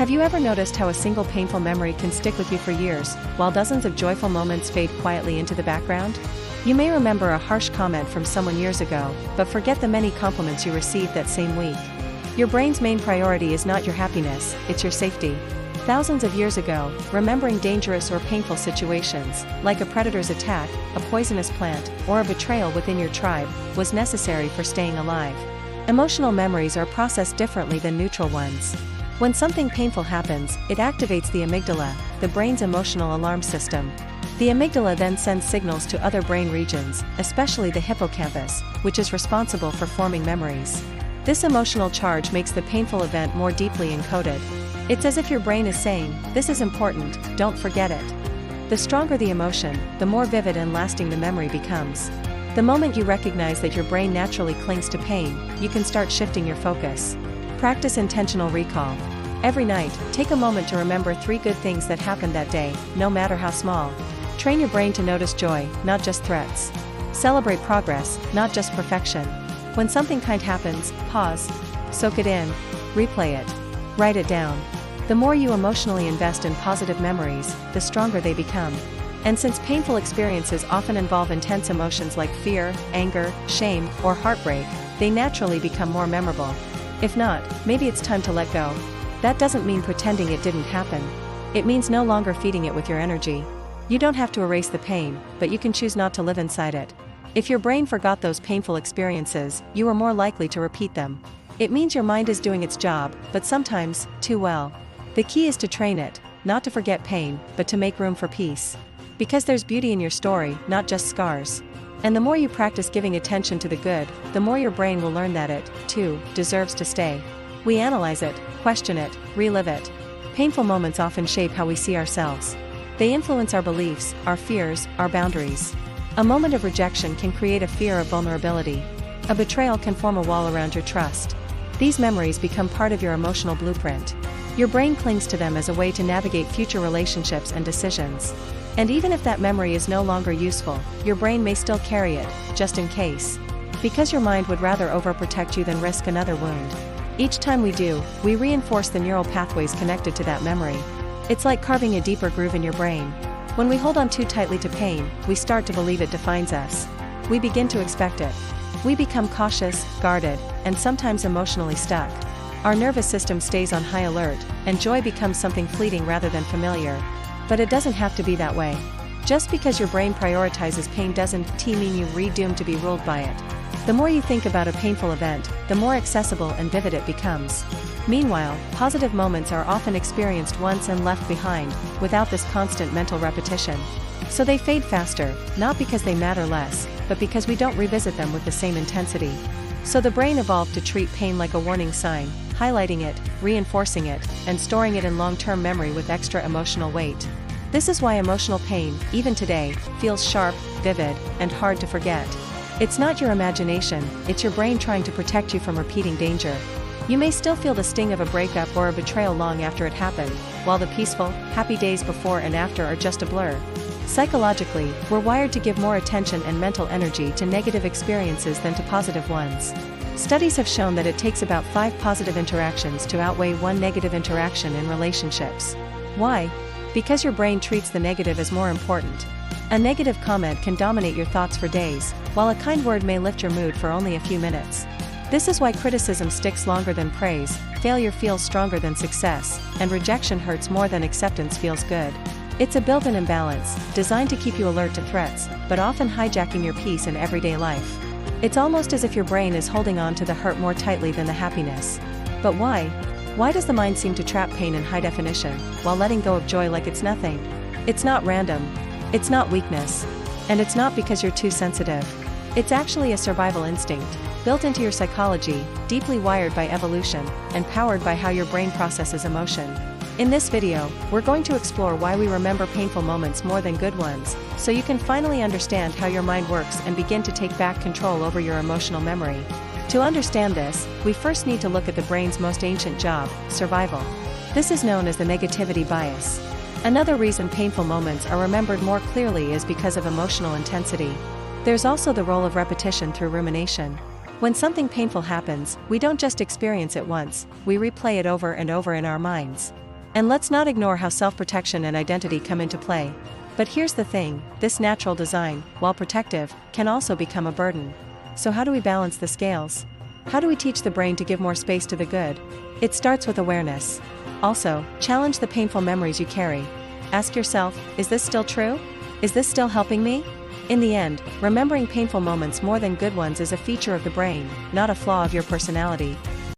Have you ever noticed how a single painful memory can stick with you for years, while dozens of joyful moments fade quietly into the background? You may remember a harsh comment from someone years ago, but forget the many compliments you received that same week. Your brain's main priority is not your happiness, it's your safety. Thousands of years ago, remembering dangerous or painful situations, like a predator's attack, a poisonous plant, or a betrayal within your tribe, was necessary for staying alive. Emotional memories are processed differently than neutral ones. When something painful happens, it activates the amygdala, the brain's emotional alarm system. The amygdala then sends signals to other brain regions, especially the hippocampus, which is responsible for forming memories. This emotional charge makes the painful event more deeply encoded. It's as if your brain is saying, "This is important, don't forget it." The stronger the emotion, the more vivid and lasting the memory becomes. The moment you recognize that your brain naturally clings to pain, you can start shifting your focus. Practice intentional recall. Every night, take a moment to remember 3 good things that happened that day, no matter how small. Train your brain to notice joy, not just threats. Celebrate progress, not just perfection. When something kind happens, pause. Soak it in. Replay it. Write it down. The more you emotionally invest in positive memories, the stronger they become. And since painful experiences often involve intense emotions like fear, anger, shame, or heartbreak, they naturally become more memorable. If not, maybe it's time to let go. That doesn't mean pretending it didn't happen. It means no longer feeding it with your energy. You don't have to erase the pain, but you can choose not to live inside it. If your brain forgot those painful experiences, you are more likely to repeat them. It means your mind is doing its job, but sometimes, too well. The key is to train it, not to forget pain, but to make room for peace. Because there's beauty in your story, not just scars. And the more you practice giving attention to the good, the more your brain will learn that it, too, deserves to stay. We analyze it, question it, relive it. Painful moments often shape how we see ourselves. They influence our beliefs, our fears, our boundaries. A moment of rejection can create a fear of vulnerability. A betrayal can form a wall around your trust. These memories become part of your emotional blueprint. Your brain clings to them as a way to navigate future relationships and decisions. And even if that memory is no longer useful, your brain may still carry it, just in case. Because your mind would rather overprotect you than risk another wound. Each time we do, we reinforce the neural pathways connected to that memory. It's like carving a deeper groove in your brain. When we hold on too tightly to pain, we start to believe it defines us. We begin to expect it. We become cautious, guarded, and sometimes emotionally stuck. Our nervous system stays on high alert, and joy becomes something fleeting rather than familiar. But it doesn't have to be that way. Just because your brain prioritizes pain doesn't mean you're doomed to be ruled by it. The more you think about a painful event, the more accessible and vivid it becomes. Meanwhile, positive moments are often experienced once and left behind, without this constant mental repetition. So they fade faster, not because they matter less, but because we don't revisit them with the same intensity. So the brain evolved to treat pain like a warning sign, highlighting it, reinforcing it, and storing it in long-term memory with extra emotional weight. This is why emotional pain, even today, feels sharp, vivid, and hard to forget. It's not your imagination, it's your brain trying to protect you from repeating danger. You may still feel the sting of a breakup or a betrayal long after it happened, while the peaceful, happy days before and after are just a blur. Psychologically, we're wired to give more attention and mental energy to negative experiences than to positive ones. Studies have shown that it takes about 5 positive interactions to outweigh 1 negative interaction in relationships. Why? Because your brain treats the negative as more important. A negative comment can dominate your thoughts for days, while a kind word may lift your mood for only a few minutes. This is why criticism sticks longer than praise, failure feels stronger than success, and rejection hurts more than acceptance feels good. It's a built-in imbalance, designed to keep you alert to threats, but often hijacking your peace in everyday life. It's almost as if your brain is holding on to the hurt more tightly than the happiness. But why? Why does the mind seem to trap pain in high definition, while letting go of joy like it's nothing? It's not random. It's not weakness. And it's not because you're too sensitive. It's actually a survival instinct, built into your psychology, deeply wired by evolution, and powered by how your brain processes emotion. In this video, we're going to explore why we remember painful moments more than good ones, so you can finally understand how your mind works and begin to take back control over your emotional memory. To understand this, we first need to look at the brain's most ancient job, survival. This is known as the negativity bias. Another reason painful moments are remembered more clearly is because of emotional intensity. There's also the role of repetition through rumination. When something painful happens, we don't just experience it once, we replay it over and over in our minds. And let's not ignore how self-protection and identity come into play. But here's the thing, this natural design, while protective, can also become a burden. So how do we balance the scales? How do we teach the brain to give more space to the good? It starts with awareness. Also, challenge the painful memories you carry. Ask yourself, is this still true? Is this still helping me? In the end, remembering painful moments more than good ones is a feature of the brain, not a flaw of your personality.